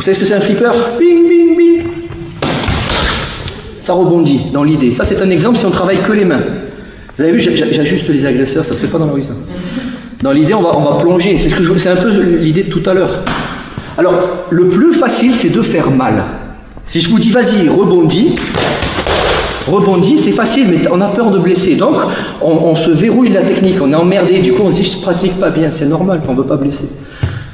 savez ce que c'est un flipper? Bing, bing, bing. Ça rebondit dans l'idée. Ça, c'est un exemple si on travaille que les mains. Vous avez vu, j'ajuste les agresseurs, ça se fait pas dans la rue, ça. Dans l'idée, on va plonger. C'est un peu l'idée de tout à l'heure. Alors, le plus facile, c'est de faire mal. Si je vous dis, vas-y, rebondis, c'est facile, mais on a peur de blesser. Donc, on se verrouille la technique, on est emmerdé. Du coup, on se dit, je pratique pas bien, c'est normal, on veut pas blesser.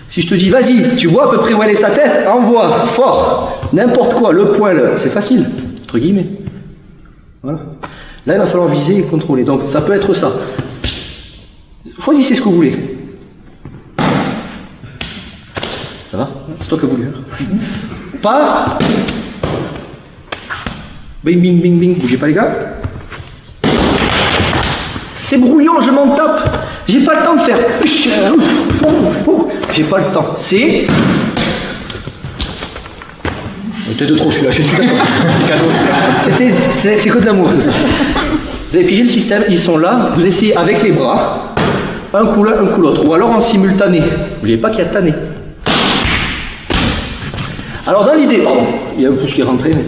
Si je te dis, vas-y, tu vois à peu près où elle est sa tête, envoie, fort, n'importe quoi, le point, c'est facile, entre guillemets. Voilà. Là, il va falloir viser et contrôler. Donc, ça peut être ça. Choisissez ce que vous voulez. Ça va? C'est toi qui as voulu. Pas. Bing, bing, bing, bing. Bougez pas, les gars. C'est brouillon, je m'en tape. J'ai pas le temps de faire. J'ai pas le temps. C'est. Peut-être de trop celui-là, je suis d'accord. C'est que de l'amour tout ça. Vous avez pigé le système, ils sont là, vous essayez avec les bras, un coup l'un, un coup l'autre, ou alors en simultané. N'oubliez pas qu'il y a tanné. Alors dans l'idée, pardon, il y a un pouce qui est rentré, mais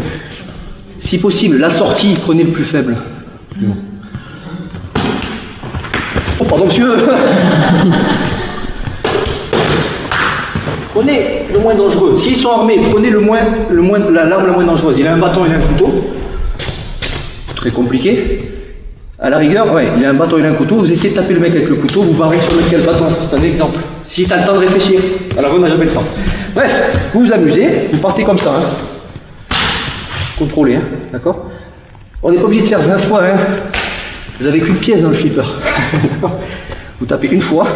si possible, la sortie, prenez le plus faible. Oh pardon monsieur. Prenez le moins dangereux. S'ils sont armés, prenez l'arme la moins dangereuse. Il a un bâton, il a un couteau. Très compliqué. À la rigueur, ouais, il a un bâton, il a un couteau. Vous essayez de taper le mec avec le couteau, vous barrez sur lequel bâton. C'est un exemple. Si tu as le temps de réfléchir. Alors on n'a jamais le temps. Bref, vous vous amusez, vous partez comme ça. Hein. Contrôlez, hein, d'accord? On n'est pas obligé de faire 20 fois. Hein. Vous avez qu'une pièce dans le flipper. Vous tapez une fois.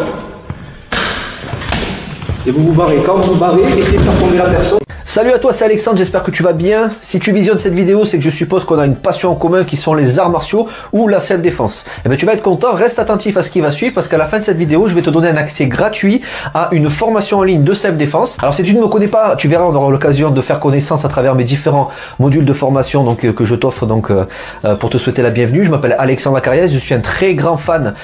Et vous vous barrez. Quand vous vous barrez, essayez de faire tomber la personne. Salut à toi, c'est Alexandre, j'espère que tu vas bien. Si tu visionnes cette vidéo, c'est que je suppose qu'on a une passion en commun qui sont les arts martiaux ou la self-défense. Eh bien, tu vas être content, reste attentif à ce qui va suivre parce qu'à la fin de cette vidéo, je vais te donner un accès gratuit à une formation en ligne de self-défense. Alors, si tu ne me connais pas, tu verras, on aura l'occasion de faire connaissance à travers mes différents modules de formation que je t'offre pour te souhaiter la bienvenue. Je m'appelle Alexandre Acariès, je suis un très grand fan,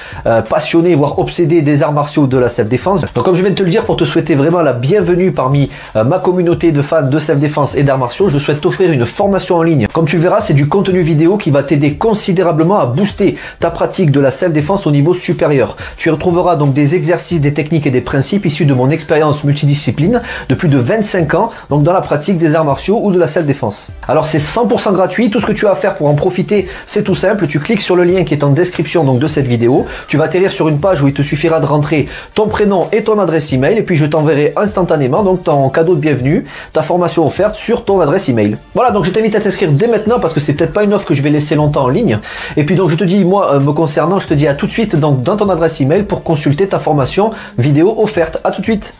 passionné, voire obsédé des arts martiaux de la self-défense. Donc, comme je viens de te le dire, pour te souhaiter vraiment la bienvenue parmi ma communauté de fans de self-défense et d'arts martiaux, je souhaite t'offrir une formation en ligne. Comme tu le verras, c'est du contenu vidéo qui va t'aider considérablement à booster ta pratique de la self-défense au niveau supérieur. Tu y retrouveras donc des exercices, des techniques et des principes issus de mon expérience multidiscipline de plus de 25 ans, donc dans la pratique des arts martiaux ou de la self-défense. Alors c'est 100% gratuit, tout ce que tu as à faire pour en profiter, c'est tout simple, tu cliques sur le lien qui est en description donc de cette vidéo, tu vas atterrir sur une page où il te suffira de rentrer ton prénom et ton adresse email et puis je t'enverrai instantanément donc ton cadeau de bienvenue, ta formation offerte sur ton adresse email. Voilà, donc je t'invite à t'inscrire dès maintenant parce que c'est peut-être pas une offre que je vais laisser longtemps en ligne. Et puis donc je te dis, moi me concernant, je te dis à tout de suite donc dans ton adresse email pour consulter ta formation vidéo offerte. À tout de suite.